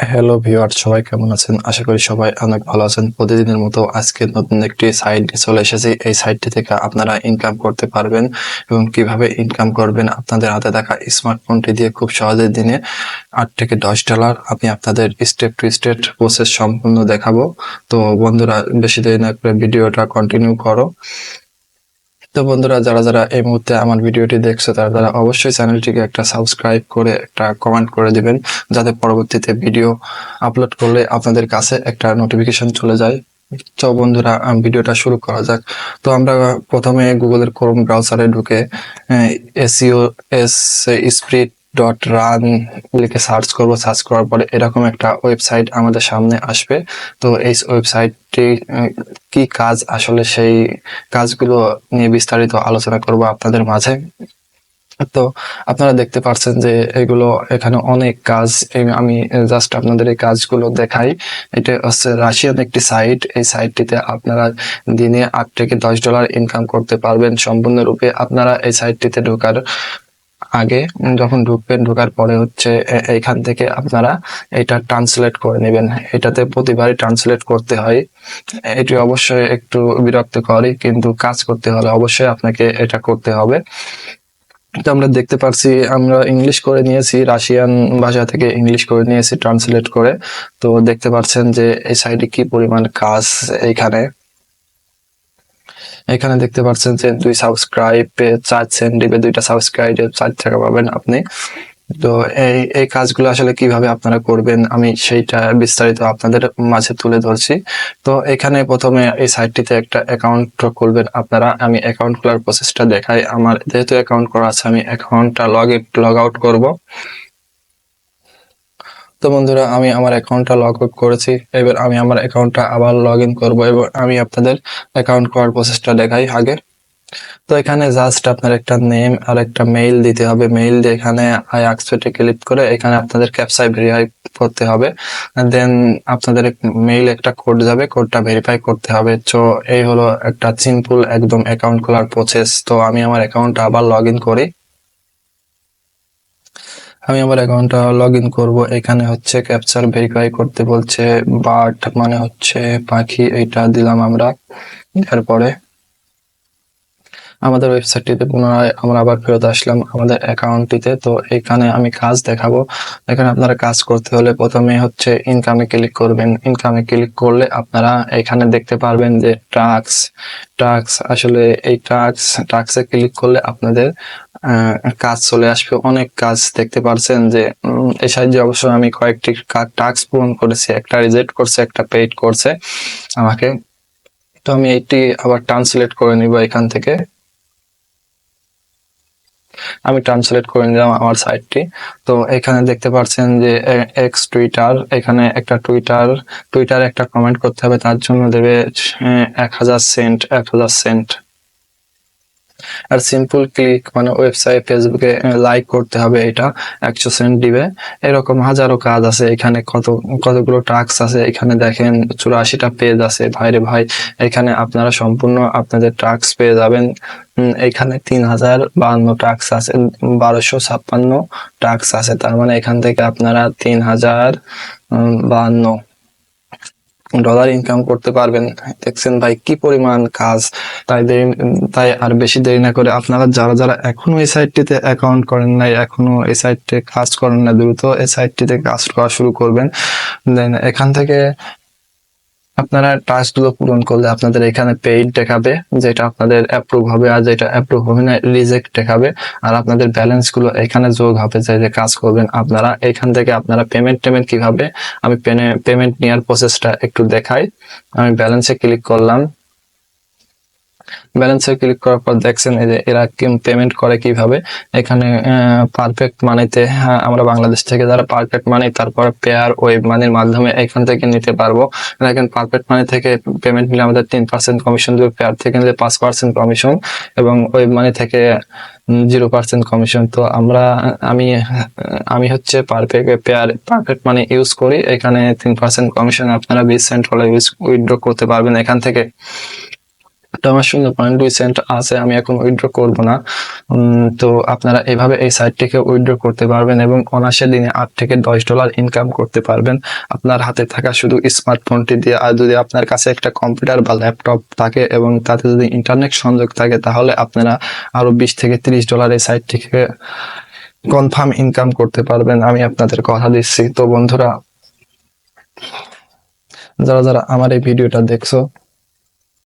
Hello viewer, সবাই কেমন আছেন? আশা করি সবাই অনেক ভালো আছেন। প্রতিদিনের মতো আজকে নতুন একটি সাইট নিয়ে চলে এসেছি। এই সাইটটি থেকে আপনারা ইনকাম করতে পারবেন এবং কিভাবে ইনকাম করবেন আপনাদের হাতে থাকা স্মার্টফোনটি দিয়ে খুব সহজে দিনে $8 থেকে $10 আমি আপনাদের স্টেপ টু স্টেপ প্রসেস সম্পূর্ণ দেখাবো। তো বন্ধুরা, বেশি দেরি না করে ভিডিওটা কন্টিনিউ করো। তো বন্ধুরা, যারা যারা এই মুহূর্তে আমার ভিডিওটি দেখছো তারা অবশ্যই চ্যানেলটিকে একটা সাবস্ক্রাইব করে একটা কমেন্ট করে দিবেন, যাতে পরবর্তীতে ভিডিও আপলোড করলে আপনাদের কাছে একটা নোটিফিকেশন চলে যায়। তো বন্ধুরা, ভিডিওটা শুরু করা যাক। তো আমরা প্রথমে গুগলের ক্রোম ব্রাউজারে ঢুকে এসইও স্প্রিট.রান লিখে সার্চ করব। সার্চ করার পরে এরকম একটা ওয়েবসাইট আমাদের সামনে আসবে। তো এই ওয়েবসাইটটি কি কাজ, আসলে সেই কাজগুলো নিয়ে বিস্তারিত আলোচনা করব আপনাদের মাঝে। তো আপনারা দেখতে পাচ্ছেন যে এগুলো এখানে অনেক কাজ। আমি জাস্ট আপনাদের এই কাজগুলো দেখাই। এটা হচ্ছে রাশিয়ান একটি সাইট। এই সাইটটিতে আপনারা দিনে $8 থেকে $10 ইনকাম করতে পারবেন সম্পূর্ণরূপে। আপনারা এই সাইটটিতে ঢোকার আগে যখন ঢুকবেন, ঢোকার পরে হচ্ছে এইখান থেকে আপনারা এটা ট্রান্সলেট করে নেবেন। এটাতে প্রতিবারই ট্রান্সলেট করতে হয়। এটি অবশ্যই একটু বিরক্তিকরই, কিন্তু কাজ করতে হলে অবশ্যই আপনাকে এটা করতে হবে। তো আমরা দেখতে পাচ্ছি, আমরা ইংলিশ করে নিয়েছি, রাশিয়ান ভাষা থেকে ইংলিশ করে নিয়েছি ট্রান্সলেট করে। তো দেখতে পাচ্ছেন যে এই সাইডে কি পরিমাণ কাজ। এখানে দেখতে পাচ্ছেন যে 2 সাবস্ক্রাইবে 4 সেন্ট দিবে, 2টা সাবস্ক্রাইবে 4 টাকা পাবেন আপনি। তো এই কাজগুলো আসলে কিভাবে আপনারা করবেন আমি সেইটা বিস্তারিত আপনাদের মাঝে তুলে ধরছি। তো এখানে প্রথমে এই সাইটটিতে একটা অ্যাকাউন্ট খুলবেন আপনারা। আমি অ্যাকাউন্ট খোলার প্রসেসটা দেখাই। আমার যেহেতু অ্যাকাউন্ট করা আছে, আমি অ্যাকাউন্টটা লগ আউট করব। তো বন্ধুরা, আমি আমার অ্যাকাউন্টটা লগ আউট করেছি। এবার আমি আমার অ্যাকাউন্টটা আবার লগ ইন করবো এবং আমি আপনাদের অ্যাকাউন্ট করার প্রসেসটা দেখাই আগে। তো এখানে জাস্ট আপনার একটা নেম আর একটা মেইল দিতে হবে। মেইল দিয়ে এখানে আই অ্যাকসেপ্টে ক্লিক করে এখানে আপনাদের ক্যাপচায় ভেরিফাই করতে হবে। দেন আপনাদের মেইল একটা কোড যাবে, কোডটা ভেরিফাই করতে হবে। তো এই হলো একটা সিম্পল একদম অ্যাকাউন্ট খোলার প্রসেস। তো আমি আমার অ্যাকাউন্টটা আবার লগ ইন করি। আমি আমার অ্যাকাউন্টটা লগ ইন করবো। এখানে হচ্ছে ক্যাপচার ভেরিফাই করতে বলছে। বার্ড মানে হচ্ছে পাখি, এইটা দিলাম আমরা। তারপরে আমাদের ওয়েবসাইটটিতে পুনরায় আমরা আবার ফেরত আসলাম আমাদের অ্যাকাউন্টটিতে। তো এখানে আমি কাজ দেখাবো। এখানে আপনারা কাজ করতে হলে প্রথমে হচ্ছে ইনকামে ক্লিক করবেন। ইনকামে ক্লিক করলে আপনারা এখানে দেখতে পারবেন যে টাস্ক আসলে এই টাস্কে ক্লিক করলে আপনাদের কাজ চলে আসবে। অনেক কাজ দেখতে পারছেন যে এই সাহায্যে অবশ্যই আমি কয়েকটি টাস্ক পূরণ করেছি। একটা রিজেক্ট করছে, একটা পেইড করছে আমাকে। তো আমি এইটি আবার ট্রান্সলেট করে নিব এখান থেকে। আমি ট্রান্সলেট করে নিলাম আমার সাইটটি। তো এখানে দেখতে পাচ্ছেন যে এক্স টুইটার, এখানে একটা টুইটার একটা কমেন্ট করতে হবে, তার জন্য দেবে 1000 সেন্ট। আর সিম্পল ক্লিক মানে ওয়েবসাইট ফেসবুকে লাইক করতে হবে, এটা 100 সেন্ট দিবে। এরকম হাজারো কাজ আছে এখানে। কতগুলো টাস্ক আছে এখানে দেখেন, 84টা পেজ আছে। ভাইরে ভাই, এখানে আপনারা সম্পূর্ণ আপনাদের টাস্ক পেয়ে যাবেন। এখানে 3052 টাস্ক আছে, 1256 টাস্ক আছে। তার মানে এখান থেকে আপনারা 3052 ডলার ইনকাম করতে পারবেন। দেখছেন ভাই কি পরিমাণ কাজ। তাই আর বেশি দেরি না করে আপনারা যারা যারা এখনো এই সাইটটিতে অ্যাকাউন্ট করেন নাই, এখনো এই সাইটে কাজ করেন না, দ্রুত এই সাইটটিতে কাজ করা শুরু করবেন। দেন এখান থেকে আপনারা টাস্ক গুলো পূরণ করলে আপনাদের এখানে পেইড দেখাবে, যেটা আপনাদের অ্যাপ্রুভ হবে, আর যেটা অ্যাপ্রুভ হবে না রিজেক্ট দেখাবে। আর আপনাদের ব্যালেন্স গুলো এখানে যোগ হবে, যে কাজ করবেন আপনারা। এখান থেকে আপনারা পেমেন্ট কিভাবে, আমি পেমেন্ট নেওয়ার প্রসেসটা একটু দেখাই। আমি ব্যালেন্সে ক্লিক করলাম। ব্যালেন্সে ক্লিক করার পর দেখছেন এই যে এরা পেমেন্ট করে কিভাবে। এখানে পারফেক্ট মানিতে, আমরা বাংলাদেশ থেকে যারা পারফেক্ট মানি, তারপর পেয়ার ওয়েব মানির মাধ্যমে এখান থেকে নিতে পারবো। দেখেন পারফেক্ট মানি থেকে পেমেন্ট নিলে আমাদের 3% কমিশন দেবে, পেয়ার থেকে নিলে 5% কমিশন, এবং ওয়েব মানি থেকে 0% কমিশন। তো আমি হচ্ছে পারফেক্ট মানি ইউজ করি। এখানে 3% কমিশন, আপনারা 20 সেন্ট হলে উইথড্র করতে পারবেন এখান থেকে। তো আমার 0.2 সেন্ট আছে, আমি এখন উইথড্র করব না। তো আপনারা এইভাবে এই সাইট থেকে উইথড্র করতে পারবেন এবং অনায়াসে দিনে $8 থেকে $10 ইনকাম করতে পারবেন আপনার হাতে থাকা শুধু স্মার্টফোনটি দিয়ে। আর যদি আপনার কাছে একটা কম্পিউটার বা ল্যাপটপ থাকে এবং তাতে যদি ইন্টারনেট সংযোগ থাকে, তাহলে আপনারা আরো $20 থেকে $30 এই সাইট থেকে কনফার্ম ইনকাম করতে পারবেন, আমি আপনাদের কথা দিচ্ছি। তো বন্ধুরা, যারা যারা আমার এই ভিডিওটা দেখছো,